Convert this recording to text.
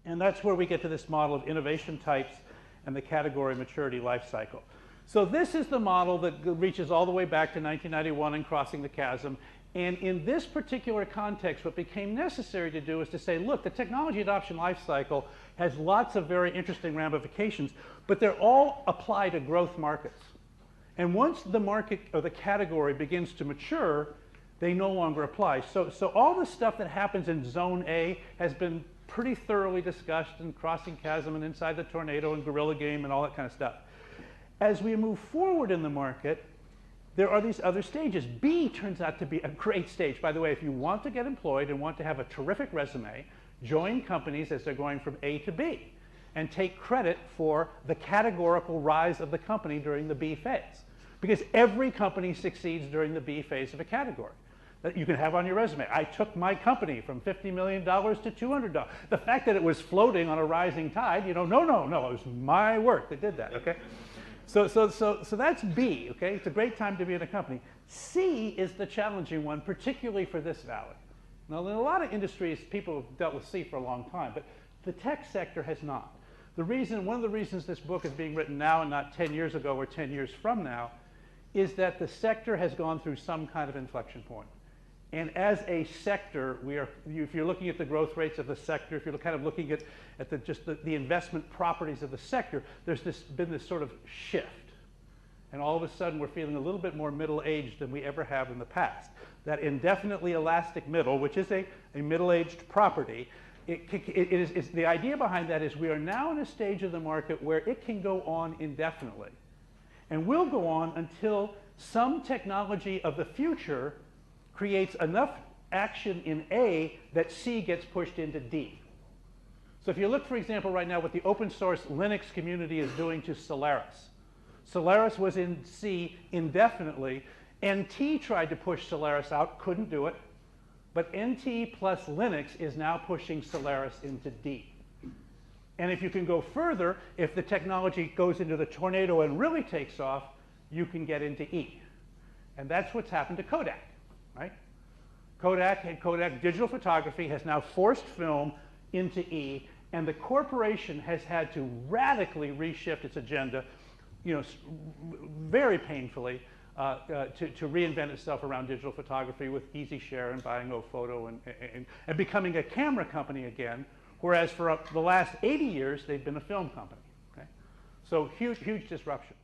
And that's where we get to this model of innovation types and the category maturity life cycle. So this is the model that reaches all the way back to 1991 and Crossing the Chasm. And in this particular context, what became necessary to do is to say, look, the technology adoption life cycle has lots of very interesting ramifications, but they're all applied to growth markets. And once the market or the category begins to mature, they no longer apply. So all the stuff that happens in Zone A has been pretty thoroughly discussed in Crossing Chasm and Inside the Tornado and Gorilla Game and all that kind of stuff. As we move forward in the market, there are these other stages. B turns out to be a great stage. By the way, if you want to get employed and want to have a terrific resume, join companies as they're going from A to B and take credit for the categorical rise of the company during the B phase. Because every company succeeds during the B phase of a category that you can have on your resume. I took my company from $50 million to $200. The fact that it was floating on a rising tide, no, it was my work that did that, okay? So that's B, okay? It's a great time to be in a company. C is the challenging one, particularly for this valley. Now, in a lot of industries, people have dealt with C for a long time, but the tech sector has not. One of the reasons this book is being written now and not 10 years ago or 10 years from now is that the sector has gone through some kind of inflection point. And as a sector, if you're looking at the growth rates of the sector, if you're kind of looking at just the investment properties of the sector, there's been this sort of shift. And all of a sudden, we're feeling a little bit more middle-aged than we ever have in the past. That indefinitely elastic middle, which is a middle-aged property, the idea behind that is we are now in a stage of the market where it can go on indefinitely. And will go on until some technology of the future creates enough action in A that C gets pushed into D. So if you look, for example, right now what the open source Linux community is doing to Solaris. Solaris was in C indefinitely. NT tried to push Solaris out, couldn't do it. But NT plus Linux is now pushing Solaris into D. And if you can go further, if the technology goes into the tornado and really takes off, you can get into E. And that's what's happened to Kodak, right? Kodak Digital Photography has now forced film into E, and the corporation has had to radically reshift its agenda, very painfully, to reinvent itself around digital photography with EasyShare and buying OPhoto and becoming a camera company again, whereas for the last 80 years, they've been a film company. Okay? So huge disruption.